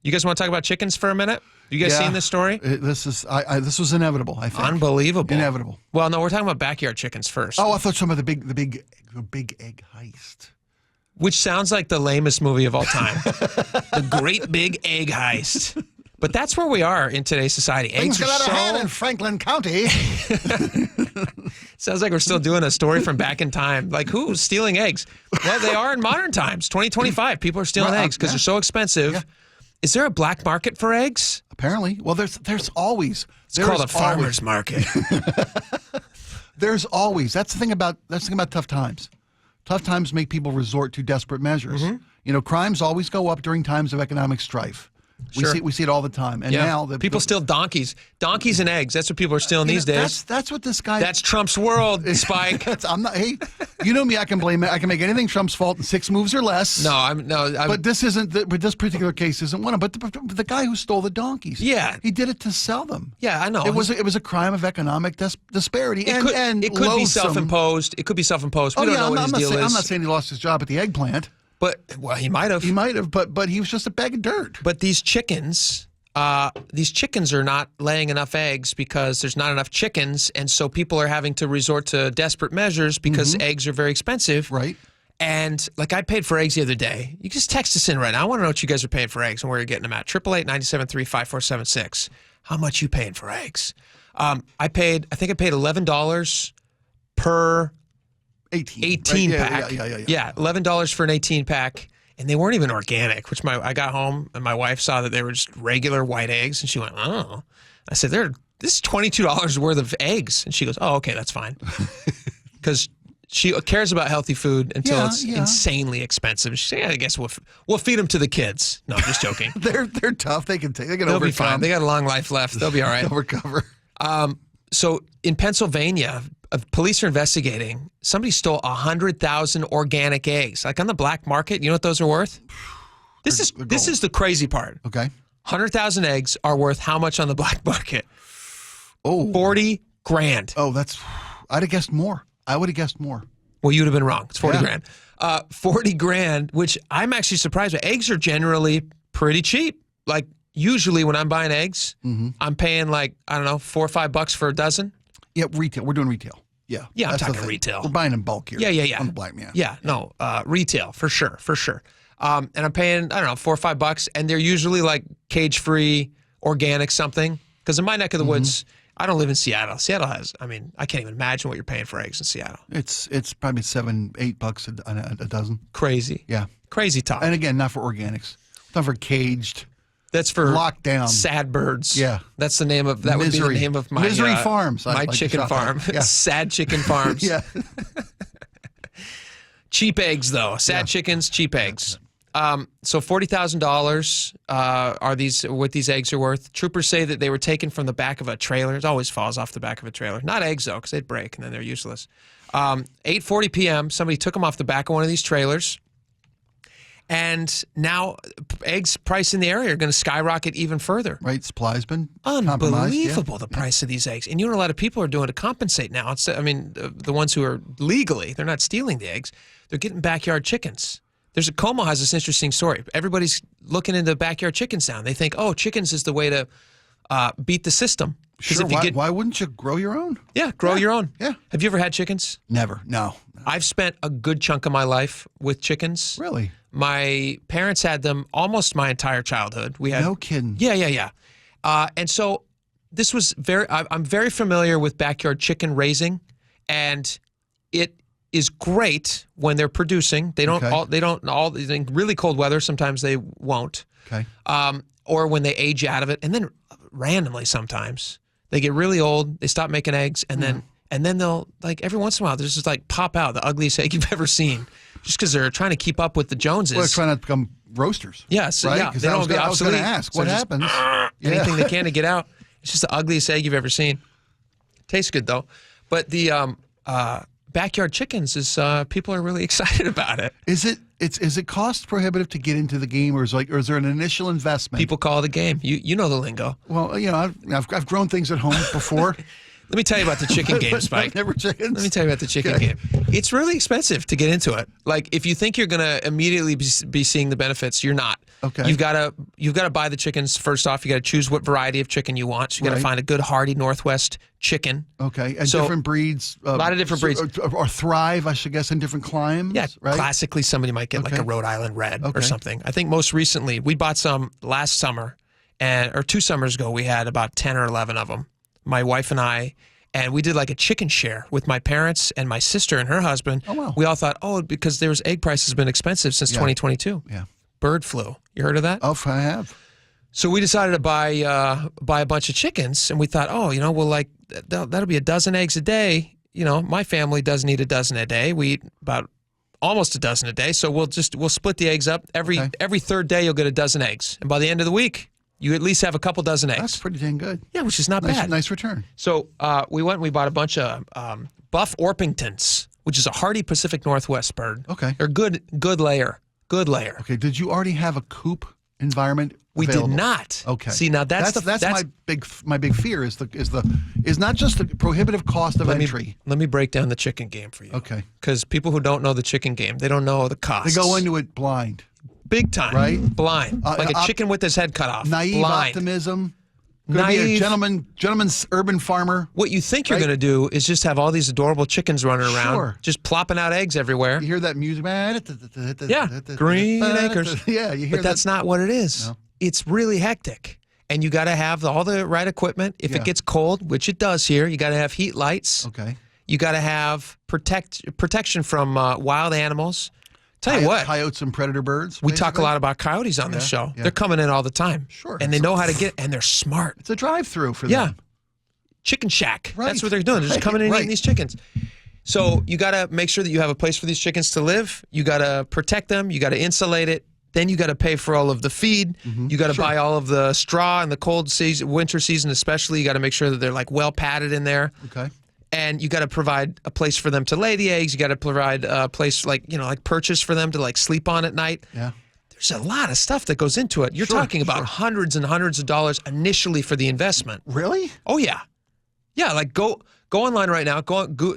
You guys want to talk about chickens for a minute? You guys seen this story? This was inevitable, I think. Unbelievable. Inevitable. Well, no, we're talking about backyard chickens first. Oh, I thought some of the big egg heist. Which sounds like the lamest movie of all time. The Great Big Egg Heist. But that's where we are in today's society. Things get out of hand in Franklin County. Sounds like we're still doing a story from back in time. Like, who's stealing eggs? Well, they are in modern times. 2025, people are stealing eggs because they're so expensive. Yeah. Is there a black market for eggs? Apparently. Well, there's always. It's called a farmer's market. There's always. That's the thing about tough times. Tough times make people resort to desperate measures. You know, crimes always go up during times of economic strife. We see it all the time. And now people steal donkeys and eggs. That's what people are stealing these days. That's what this guy. That's Trump's world, Spike. I'm not. Hey, you know me. I can blame it. I can make anything Trump's fault in 6 moves or less. But this isn't. But this particular case isn't one of them. But the guy who stole the donkeys. Yeah, he did it to sell them. Yeah, I know. It was a crime of economic disparity. It could be self-imposed. It could be self-imposed. We don't know what his deal is. I'm not saying he lost his job at the eggplant. But he might have. He might have, but he was just a bag of dirt. But these chickens are not laying enough eggs because there's not enough chickens, and so people are having to resort to desperate measures because eggs are very expensive. Right. And like I paid for eggs the other day. You can just text us in right now. I want to know what you guys are paying for eggs and where you're getting them at. 888-973-5476. How much you paying for eggs? I think I paid $11 per 18 right? pack. Yeah, $11 for an 18 pack, and they weren't even organic. Which I got home and my wife saw that they were just regular white eggs, and she went, "Oh." I said, "This is $22 worth of eggs," and she goes, "Oh, okay, that's fine," because she cares about healthy food until it's insanely expensive. She said, "Yeah, I guess we'll feed them to the kids." No, I'm just joking. They're tough. They'll overcome. Be fine. They got a long life left. They'll be all right. They'll recover. So in Pennsylvania, police are investigating. Somebody stole 100,000 organic eggs, like on the black market. You know what those are worth? This is the crazy part. Okay, 100,000 eggs are worth how much on the black market? Oh, $40,000. Oh, I'd have guessed more. I would have guessed more. Well, you'd have been wrong. It's $40,000. $40,000, which I'm actually surprised by. Eggs are generally pretty cheap. Like usually when I'm buying eggs, I'm paying like, I don't know, $4 or $5 for a dozen. Yeah, retail. We're doing retail. Yeah. Yeah, I'm talking retail. We're buying in bulk here. Yeah. On the black man. Yeah, no, retail for sure. And I'm paying, I don't know, $4 or $5, and they're usually like cage-free, organic something. Because in my neck of the woods, I don't live in Seattle. Seattle has, I can't even imagine what you're paying for eggs in Seattle. It's probably $7, $8 a dozen. Crazy. Yeah. Crazy talk. And again, not for organics. It's not for caged. That's for lockdown. Sad birds. Yeah. That's the name of, that Misery. would be the name of my Misery Farms. My chicken farm. Yeah. Sad Chicken Farms. Yeah. Cheap eggs, though. Sad chickens, cheap eggs. So $40,000 are what these eggs are worth. Troopers say that they were taken from the back of a trailer. It always falls off the back of a trailer. Not eggs, though, because they'd break, and then they're useless. 8:40 p.m., somebody took them off the back of one of these trailers. And now eggs price in the area are going to skyrocket even further. Right, supply's been unbelievable, the price of these eggs. And you know what a lot of people are doing to compensate now? The ones who are legally, they're not stealing the eggs. They're getting backyard chickens. Como has this interesting story. Everybody's looking into backyard chickens now. They think, chickens is the way to beat the system. Sure, why wouldn't you grow your own? Yeah, grow your own. Yeah. Have you ever had chickens? Never, no. I've spent a good chunk of my life with chickens. Really? My parents had them almost my entire childhood. No kidding. Yeah. And so this was I'm very familiar with backyard chicken raising, and it is great when they're producing. They don't in really cold weather, sometimes they won't. Okay. Or when they age out of it, and then randomly sometimes they get really old, they stop making eggs, and then they'll, like, every once in a while, there's just like pop out the ugliest egg you've ever seen, just because they're trying to keep up with the Joneses. Well, they're trying not to become roasters. Yes, right? Yeah. They don't be obsolete. I was going to ask, what happens? Anything they can to get out. It's just the ugliest egg you've ever seen. Tastes good though, but the backyard chickens is people are really excited about it. Is it cost prohibitive to get into the game, or is there an initial investment? People call it a game. You know the lingo. Well, I've grown things at home before. Let me tell you about the chicken game, Spike. Never chickens. Let me tell you about the chicken game. It's really expensive to get into it. Like, if you think you're going to immediately be seeing the benefits, you're not. Okay. You've got to buy the chickens first off. You got to choose what variety of chicken you want. So you got to find a good hardy Northwest chicken. Okay, and different breeds. A lot of different breeds. Or thrive, I should guess, in different climes. Yeah, right? Classically, somebody might get like a Rhode Island Red or something. I think most recently, we bought some last summer, or 2 summers ago, we had about 10 or 11 of them. My wife and I, and we did like a chicken share with my parents and my sister and her husband. Oh, wow. We all thought, because egg prices have been expensive since 2022. Yeah. Bird flu. You heard of that? Oh, I have. So we decided to buy a bunch of chickens, and we thought, well, like that'll be a dozen eggs a day. My family doesn't eat a dozen a day. We eat about almost a dozen a day. So we'll split the eggs up. Every 3rd day you'll get a dozen eggs, and by the end of the week, you at least have a couple dozen eggs. That's pretty dang good. Yeah, which is not bad. Nice return. So we went and we bought a bunch of Buff Orpingtons, which is a hardy Pacific Northwest bird. Okay. They're good layer. Good layer. Okay. Did you already have a coop environment We available? did not. Okay. See, now that's my big fear is not just the prohibitive cost of entry. Let me break down the chicken game for you. Okay. Because people who don't know the chicken game, they don't know the costs. They go into it blind. Big time. Right? Blind. Like a chicken with his head cut off. Naive blind. optimism. Gonna be a gentleman's urban farmer. What you think you're going to do is just have all these adorable chickens running around, Sure. just plopping out eggs everywhere. You hear that music, man? Yeah, Green Acres. Yeah, you hear But that's not what it is. No. It's really hectic. And you got to have all the right equipment. If it gets cold, which it does here, you got to have heat lights. Okay. You got to have protection from wild animals. Tell you what, coyotes and predator birds. we talk a lot about coyotes on this show. Yeah. They're coming in all the time. Sure. And they know how to get, and they're smart. It's a drive-through for Yeah. them. Chicken shack. Right. That's what they're doing. They're just coming in and eating these chickens. So you got to make sure that you have a place for these chickens to live. You got to protect them. You got to insulate it. Then you got to pay for all of the feed. You got to buy all of the straw in the cold season, winter season especially. You got to make sure that they're like well padded in there. Okay. And you got to provide a place for them to lay the eggs. You got to provide a place like perches for them to like sleep on at night. Yeah. There's a lot of stuff that goes into it. You're talking about hundreds and hundreds of dollars initially for the investment. Really? Oh yeah. Yeah, like go online right now.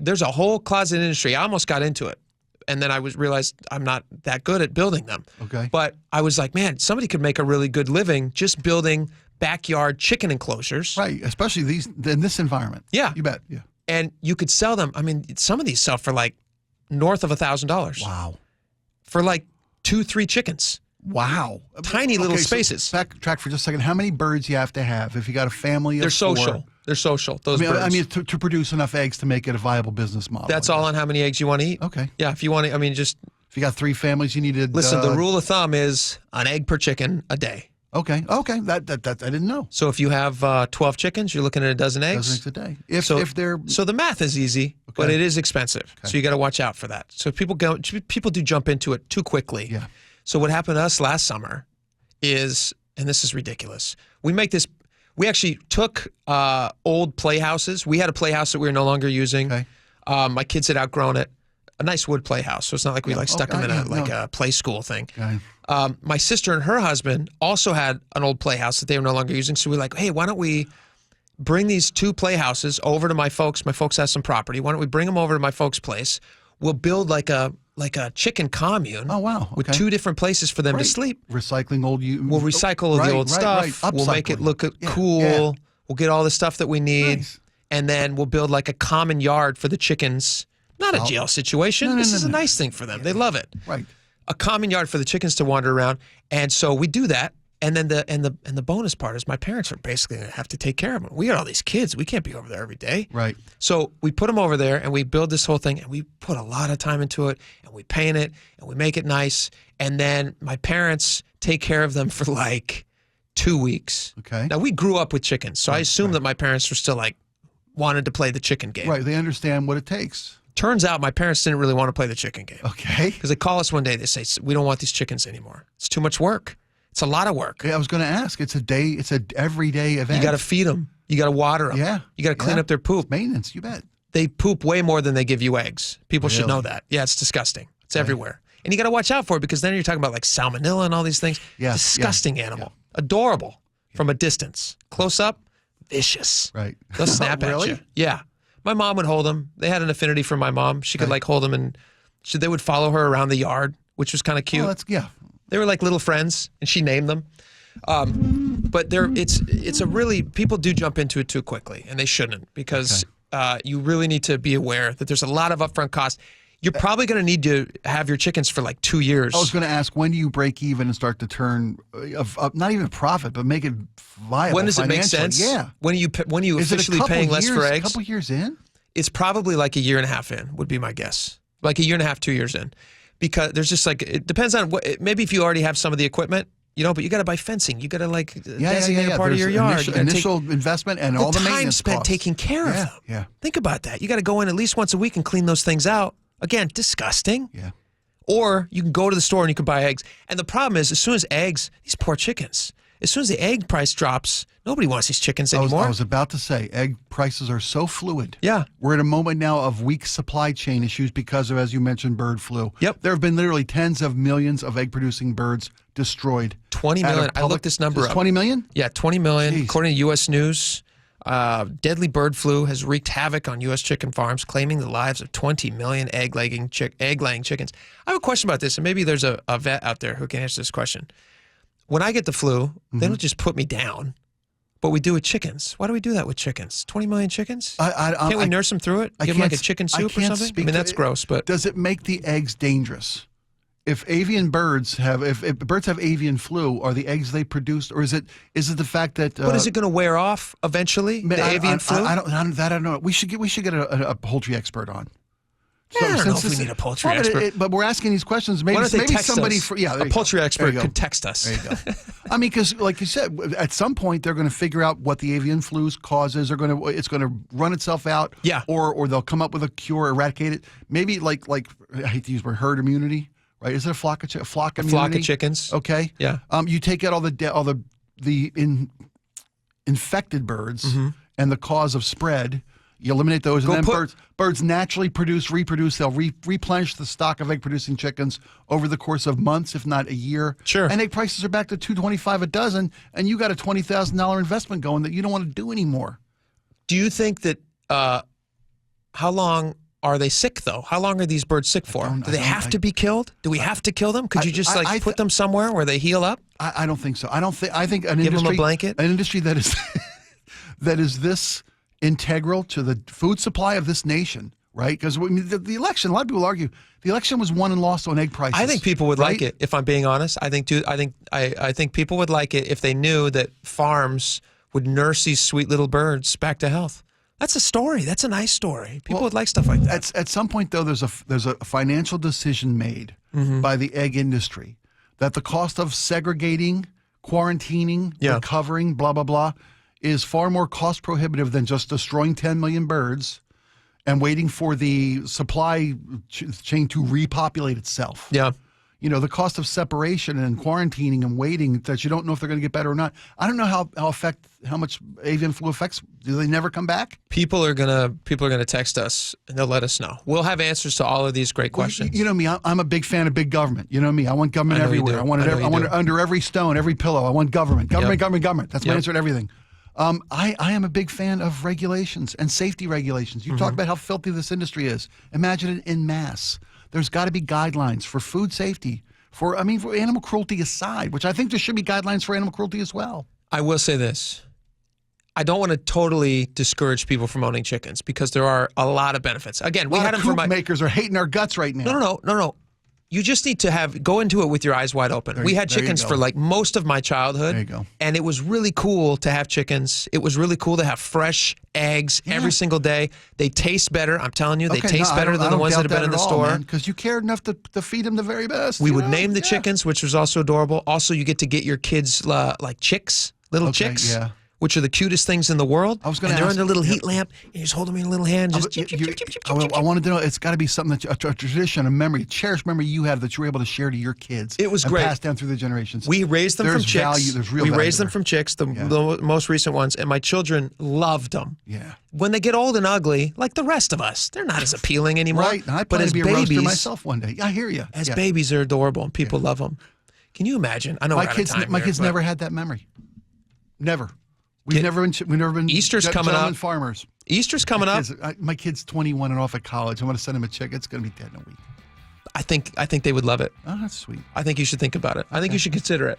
There's a whole closet industry. I almost got into it. And then I realized I'm not that good at building them. Okay. But I was like, man, somebody could make a really good living just building backyard chicken enclosures. Right, especially in this environment. Yeah. You bet. Yeah. And you could sell them. I mean, some of these sell for like north of $1,000. Wow. For like 2-3 chickens. Wow. Tiny little spaces. So backtrack for just a second. How many birds you have to have if you got a family of 4? They're social. Those birds. I mean, to produce enough eggs to make it a viable business model. That's all on how many eggs you want to eat. Okay. Yeah, if you want to, just... If you got 3 families, you needed... Listen, the rule of thumb is an egg per chicken a day. Okay. That I didn't know. So if you have 12 chickens, you're looking at a dozen eggs. Dozen eggs a day. If they're... So the math is easy, but it is expensive. Okay. So you got to watch out for that. So people do jump into it too quickly. Yeah. So what happened to us last summer is, and this is ridiculous, we actually took old playhouses. We had a playhouse that we were no longer using. Okay. My kids had outgrown it. A nice wood playhouse, so it's not like we stuck them in a play school thing. Okay. My sister and her husband also had an old playhouse that they were no longer using. So we're like, hey, why don't we bring these 2 playhouses over to my folks? My folks have some property. Why don't we bring them over to my folks' place? We'll build like a chicken commune. Oh, wow. Okay. With 2 different places for them to sleep. Recycling old... We'll recycle the old stuff. Right. We'll make it look cool. Yeah. We'll get all the stuff that we need. Nice. And then we'll build like a common yard for the chickens. Not a jail situation. This is a nice thing for them. They love it. Right. A common yard for the chickens to wander around. And so we do that. And then the bonus part is my parents are basically going to have to take care of them. We got all these kids. We can't be over there every day. Right. So we put them over there and we build this whole thing and we put a lot of time into it and we paint it and we make it nice. And then my parents take care of them for like 2 weeks. Okay. Now we grew up with chickens. So I assume that my parents were still like wanted to play the chicken game. Right. They understand what it takes. Turns out my parents didn't really want to play the chicken game. Okay. Because they call us one day, they say, we don't want these chickens anymore. It's too much work. It's a lot of work. Yeah, I was going to ask. It's an everyday event. You got to feed them. You got to water them. Yeah. You got to clean up their poop. It's maintenance, you bet. They poop way more than they give you eggs. People should know that. Yeah, it's disgusting. It's everywhere. And you got to watch out for it because then you're talking about like salmonella and all these things. Yeah. Disgusting animal. Adorable from a distance. Close up, vicious. Right. They'll snap Really? at you. Yeah. My mom would hold them. They had an affinity for my mom. She could like hold them, and they would follow her around the yard, which was kind of cute. Oh, They were like little friends, and she named them. But it's a really, people do jump into it too quickly, and they shouldn't, because you really need to be aware that there's a lot of upfront costs. You're probably going to need to have your chickens for like 2 years. I was going to ask, when do you break even and start to turn, not even a profit, but make it viable? When does it make sense? Yeah. When are you officially paying less for eggs? A couple years in? It's probably like a year and a half in, would be my guess. Like a year and a half, 2 years in. Because there's just like, it depends on what, maybe if you already have some of the equipment, but you got to buy fencing. You got to like designate a part of your yard. Initial investment and all the maintenance time spent costs. taking care of them. Yeah. Think about that. You got to go in at least once a week and clean those things out. Again, disgusting. Yeah. Or you can go to the store and you can buy eggs. And the problem is, as soon as eggs, these poor chickens, as soon as the egg price drops, nobody wants these chickens anymore. I was about to say, egg prices are so fluid. Yeah. We're at a moment now of weak supply chain issues because of, as you mentioned, bird flu. Yep. There have been literally tens of millions of egg-producing birds destroyed. 20 million. I looked this number up. 20 million? Yeah, 20 million. Jeez. According to U.S. News, deadly bird flu has wreaked havoc on U.S. chicken farms, claiming the lives of 20 million egg-laying chickens. I have a question about this, and maybe there's a vet out there who can answer this question. When I get the flu, they don't just put me down, but we do with chickens. Why do we do that with chickens? 20 million chickens? Can't we nurse them through it? Give them like a chicken soup or something? I mean, that's gross, but... Does it make the eggs dangerous? If birds have avian flu, are the eggs they produce, or is it the fact that? But is it going to wear off eventually? The avian flu? I don't know. We should get a poultry expert on. I don't know if we need a poultry expert. But we're asking these questions. Maybe somebody us? A poultry expert could text us. There you go. I mean, because like you said, at some point they're going to figure out what the avian flu's causes. It's going to run itself out. Yeah. Or they'll come up with a cure, eradicate it. Maybe like I hate to use the word herd immunity. Right? Is it a flock immunity? Flock of chickens. Okay. Yeah. You take out all the infected birds and the cause of spread. You eliminate those, and then birds naturally reproduce. They'll replenish the stock of egg-producing chickens over the course of months, if not a year. Sure. And egg prices are back to $2.25 a dozen, and you got a $20,000 investment going that you don't want to do anymore. Do you think that? How long are they sick, though? How long are these birds sick for? Do they have to be killed? Do we have to kill them? Could you just put them somewhere where they heal up? I don't think so. I think an Give industry, them a blanket? An industry that is that is this integral to the food supply of this nation, right? Because the election, a lot of people argue, the election was won and lost on egg prices. I think people would like it, if I'm being honest. I think people would like it if they knew that farms would nurse these sweet little birds back to health. That's a story. That's a nice story. People would like stuff like that. At some point, though, there's a financial decision made by the egg industry that the cost of segregating, quarantining, recovering, blah, blah, blah, is far more cost prohibitive than just destroying 10 million birds and waiting for the supply chain to repopulate itself. Yeah. The cost of separation and quarantining and waiting that you don't know if they're going to get better or not. I don't know how much avian flu affects. Do they never come back? People are gonna text us and they'll let us know. We'll have answers to all of these great questions. You know me. I'm a big fan of big government. You know me. I want government everywhere. I want it under every stone, every pillow. I want government. Government. That's my answer to everything. I am a big fan of regulations and safety regulations. You talk about how filthy this industry is. Imagine it en masse. There's got to be guidelines for food safety, for animal cruelty aside, which I think there should be guidelines for animal cruelty as well. I will say this. I don't want to totally discourage people from owning chickens because there are a lot of benefits. Again, we had them for makers are hating our guts right now. No. You just need to go into it with your eyes wide open. We had chickens for like most of my childhood. There you go. And it was really cool to have chickens. It was really cool to have fresh eggs every single day. They taste better. I'm telling you, they taste better than the ones that have been in the store. Because you cared enough to feed them the very best. We would name the chickens, which was also adorable. Also, you get to get your kids like chicks, little chicks. Yeah. Which are the cutest things in the world. I was going to ask. And they're under a little heat yep. lamp, and you just hold them in a little hand. Just I wanted to know, it's got to be something that a tradition, a memory, a cherished memory you have that you were able to share to your kids. It was and great. Passed down through the generations. We raised them from chicks. There's real value. We raised them from chicks, the most recent ones, and my children loved them. Yeah. When they get old and ugly, like the rest of us, they're not as appealing anymore. Right. I plan to be a roaster myself one day. I hear you. As babies, they're adorable, and people love them. Can you imagine? I know my kids never had that memory. Never. We've never been. Easter's coming gentlemen up. Farmers. Easter's coming up. My kid's 21 and off at college. I want to send him a check. It's going to be dead in a week. I think they would love it. Oh, that's sweet. I think you should think about it. I think you should consider it.